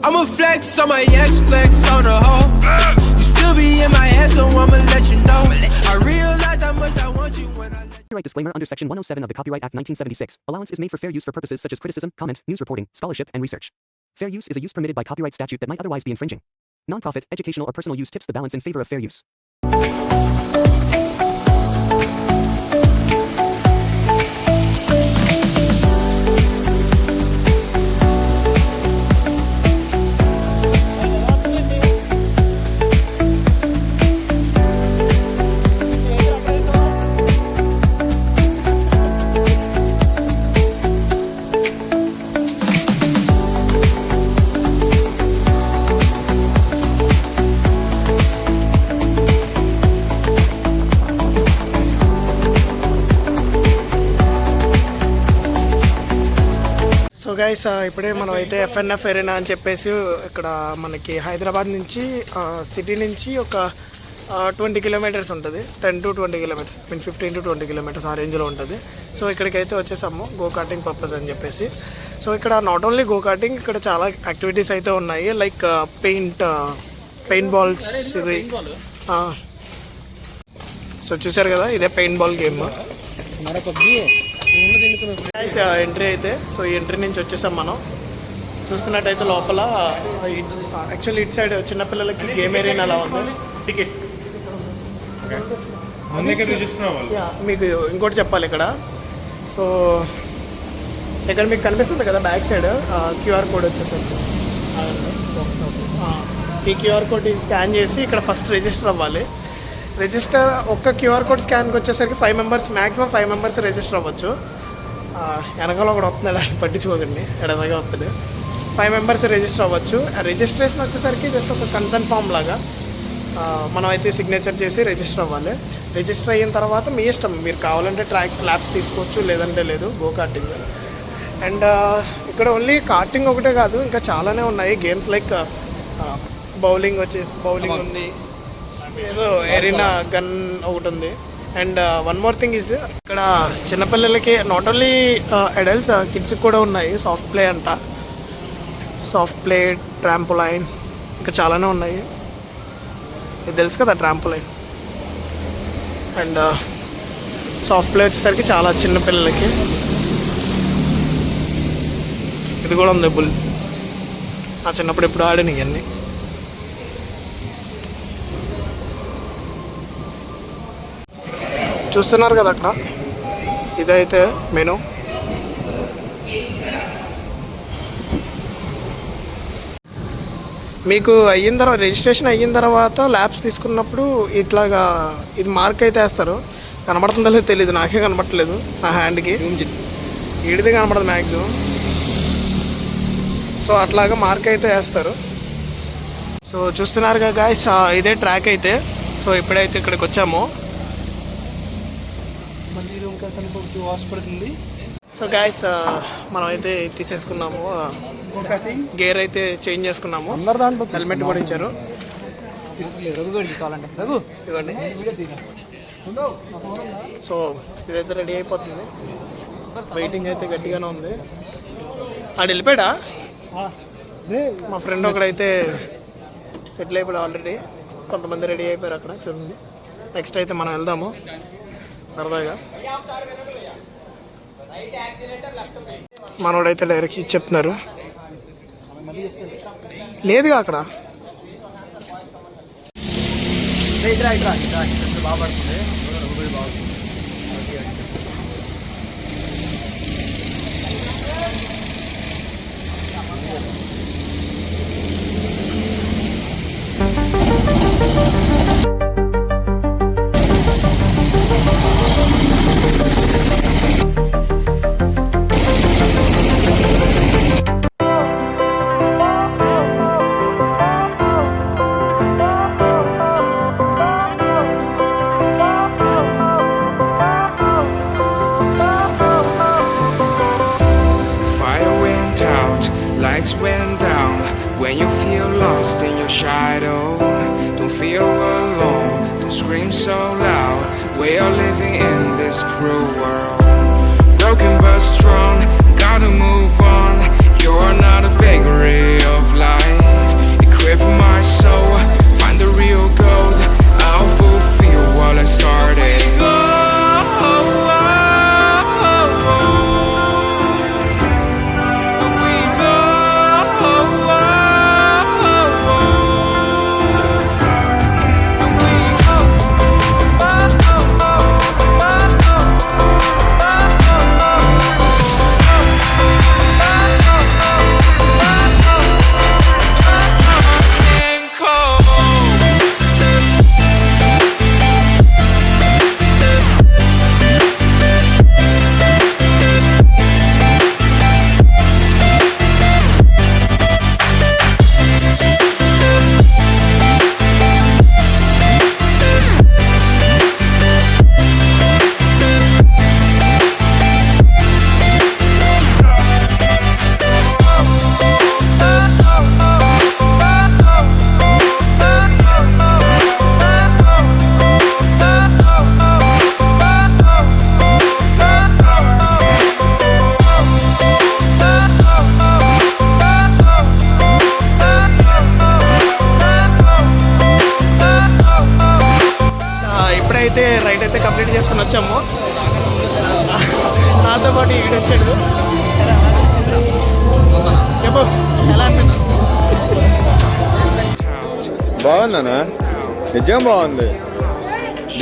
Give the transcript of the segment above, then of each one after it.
I'ma flex on my ex, flex on the hoe. You still be in my head, so I'ma let you know. I realize how much I want you when I let you. Copyright disclaimer under Section 107 of the Copyright Act 1976. Allowance is made for fair use for purposes such as criticism, comment, news reporting, scholarship, and research. Fair use is a use permitted by copyright statute that might otherwise be infringing. Non-profit, educational, or personal use tips the balance in favor of fair use. So guys ఇప్పుడే మనం అయితే FNF arena అని చెప్పేసి ఇక్కడ మనకి హైదరాబాద్ నుంచి city నుంచి ఒక 20 కిలోమీటర్స్ ఉంటుంది. 10 to 20 కిలోమీటర్స్, 15 to 20 కిలోమీటర్స్ ఆ రేంజ్లో ఉంటుంది. సో ఇక్కడికైతే వచ్చేసాము గో కార్టింగ్ పర్పస్ అని చెప్పేసి. సో ఇక్కడ నాట్ ఓన్లీ గో కార్టింగ్, ఇక్కడ చాలా యాక్టివిటీస్ అయితే ఉన్నాయి. లైక్ పెయింట్ బాల్స్, ఇది సో చూసారు కదా, ఇదే పెయింట్ బాల్ గేమ్. ఎంట్రీ అయితే, సో ఈ ఎంట్రీ నుంచి వచ్చేసాం మనం. చూస్తున్నట్టయితే లోపల యాక్చువల్లీ ఇటు సైడ్ చిన్నపిల్లలకి గేమ్ ఏరియా అలా ఉంది. టికెట్ మీకు ఇంకోటి చెప్పాలి ఇక్కడ. సో ఇక్కడ మీకు కనిపిస్తుంది కదా బ్యాక్ సైడ్ క్యూఆర్ కోడ్ వచ్చేసరికి, ఈ క్యూఆర్ కోడ్ స్కాన్ చేసి ఇక్కడ ఫస్ట్ రిజిస్టర్ అవ్వాలి. రిజిస్టర్ ఒక్క క్యూఆర్ కోడ్ స్కాన్కి వచ్చేసరికి 5 మెంబర్స్, మ్యాక్సిమం 5 మెంబర్స్ రిజిస్టర్ అవ్వచ్చు. వెనకాల కూడా వస్తున్నాడు, పట్టించుకోకండి, ఎడమగా వస్తుంది. 5 మెంబర్స్ రిజిస్టర్ అవ్వచ్చు. రిజిస్ట్రేషన్ వచ్చేసరికి జస్ట్ ఒక కన్సర్న్ ఫామ్ లాగా మనం అయితే సిగ్నేచర్ చేసి రిజిస్టర్ అవ్వాలి. రిజిస్టర్ అయిన తర్వాత మీ ఇష్టం, మీరు కావాలంటే ల్యాబ్స్ తీసుకోవచ్చు, లేదంటే లేదు. గో కార్టింగ్ అండ్ ఇక్కడ ఓన్లీ కార్టింగ్ ఒకటే కాదు, ఇంకా చాలానే ఉన్నాయి గేమ్స్. లైక్ బౌలింగ్ ఉంది, ఏదో ఎరీనా గన్ ఒకటి ఉంది. And one more thing is, ఇక్కడ చిన్నపిల్లలకి నాట్ ఓన్లీ అడల్ట్స్, కిడ్స్కి కూడా ఉన్నాయి. సాఫ్ట్ ప్లే అంట, సాఫ్ట్ ప్లే, ట్రాంపోలైన్, ఇంకా చాలానే ఉన్నాయి. ఇది తెలుసు కదా ట్రాంపోలైన్. అండ్ సాఫ్ట్ ప్లే వచ్చేసరికి చాలా చిన్నపిల్లలకి. ఇది కూడా ఉంది, బుల్. నా చిన్నప్పుడు ఎప్పుడు ఆడిన ఇవన్నీ. చూస్తున్నారు కదా అక్కడ, ఇదైతే మెనూ. మీకు అయిన తర్వాత, రిజిస్ట్రేషన్ అయిన తర్వాత ల్యాబ్స్ తీసుకున్నప్పుడు ఇట్లాగా ఇది మార్క్ అయితే వేస్తారు. కనబడుతుందో లేదో తెలియదు, నాకే కనబడట్లేదు నా హ్యాండ్కి, ఈడిదే కనబడదు మ్యాక్సిమం. సో అట్లాగా మార్క్ అయితే వేస్తారు. సో చూస్తున్నారు కదా గాయ్స్, ఇదే ట్రాక్ అయితే. సో ఇప్పుడైతే ఇక్కడికి వచ్చాము. సో గాయస్ మనం అయితే తీసేసుకున్నాము, గేర్ అయితే చేంజ్ చేసుకున్నాము, హెల్మెట్ కూడా ఇచ్చారు. ఇవ్వండి. సో ఇదైతే రెడీ అయిపోతుంది. వెయిటింగ్ అయితే గట్టిగానే ఉంది. ఆడు వెళ్ళిపోయాడా? మా ఫ్రెండ్ ఒకడైతే సెటిల్ అయిపోయాడు ఆల్రెడీ. కొంతమంది రెడీ అయిపోయారు అక్కడ, చూడండి. నెక్స్ట్ అయితే మనం వెళ్దాము సరదాగా. మనోడైతే డైరెక్ట్ చెప్తున్నారు, లేదుగా అక్కడ. Lights went down when you feel lost in your shadow. Don't feel alone, don't scream so loud. We are living in this cruel world. Broken but strong, gotta move on. You're not a bakery of light. Ride అయితే complete చేసుకుని వచ్చాము. నాతో పాటు ఈడు వచ్చాడు. చెప్పు ఎలా అనిపించింది? బాగుందనా? నిజం బాగుంది.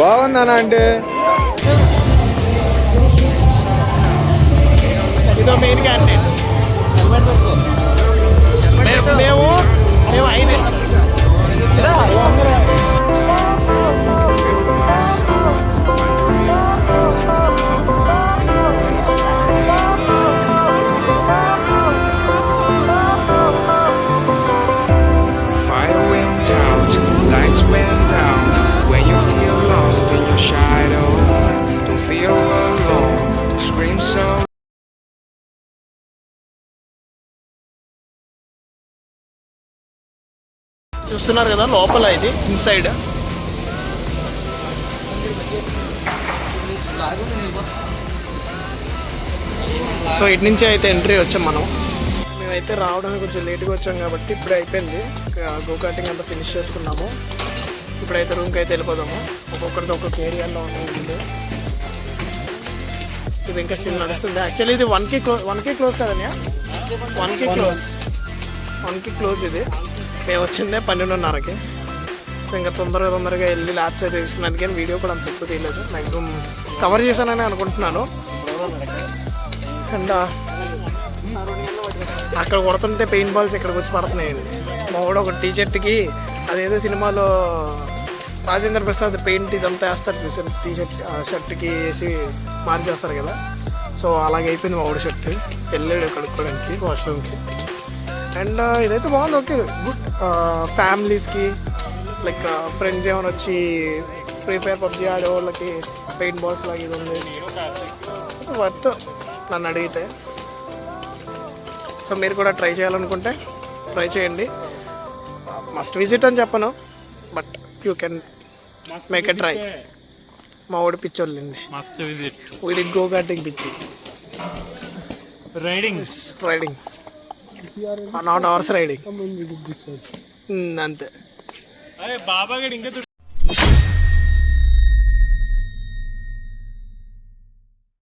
బాగుందనా అంటే ఇదో మెయిన్ క్యాండిడేట్. మేము 5 Fire went out, lights went down. When you feel lost in your shadow, don't feel alone, don't scream so. చూస్తున్నారు కదా లోపల ఇది ఇన్సైడ్. సో ఇటు నుంచి అయితే ఎంట్రీ వచ్చాం మనం. మేమైతే రావడానికి కొంచెం లేట్గా వచ్చాం కాబట్టి ఇప్పుడే అయిపోయింది. గోకార్టింగ్ అంతా ఫినిష్ చేసుకున్నాము. ఇప్పుడైతే రూమ్కి అయితే వెళ్ళిపోదాము. ఒక్కొక్కరితో ఒక్కొక్క ఏరియాలో ఉన్నాయి వీళ్ళు. ఇది ఇంకా సీన్ నడుస్తుంది. యాక్చువల్లీ ఇది 1కి క్లోజ్ కదన్నా. 1కి క్లోజ్ ఇది. మేము వచ్చిందే 12:30కి. సో ఇంకా తొందరగా వెళ్ళి ల్యాబ్స్ అయితే తీసుకున్నాను. కానీ వీడియో కూడా అంత ఎక్కువ తీయలేదు. మ్యాక్సిమం కవర్ చేశానని అనుకుంటున్నాను. అండ్ అక్కడ కొడుతుంటే పెయిన్ బాల్స్ ఇక్కడికి వచ్చి పడుతున్నాయండి. మా కూడా ఒక టీ షర్ట్కి అదేదో సినిమాలో రాజేంద్ర ప్రసాద్ పెయింట్ ఇదంతా వేస్తారు చూసారు. టీ షర్ట్కి వేసి మార్చేస్తారు కదా. సో అలాగే అయిపోయింది మా ఊడి షర్ట్. వెళ్ళాడు కడుక్కోవడానికి వాష్రూమ్కి. అండ్ ఇదైతే బాగుంది. Okay good. ఫ్యామిలీస్కి లైక్ ఫ్రెండ్స్ ఏమైనా వచ్చి ఫ్రీ ఫైర్ పబ్జీ ఆడే వాళ్ళకి పెయింట్ బాల్స్ లాగా ఇది ఉంది. వర్త్ నన్ను అడిగితే. సో మీరు కూడా ట్రై చేయాలనుకుంటే ట్రై చేయండి. మస్ట్ విజిట్ అని చెప్పను, but you can make a try. మా ఊడి పిచ్చి వాళ్ళండి. Must visit. వీడి గో కార్టింగ్ పిచ్చి. Riding not hours riding. అంతే. అరే బాబా గడి ఇంకా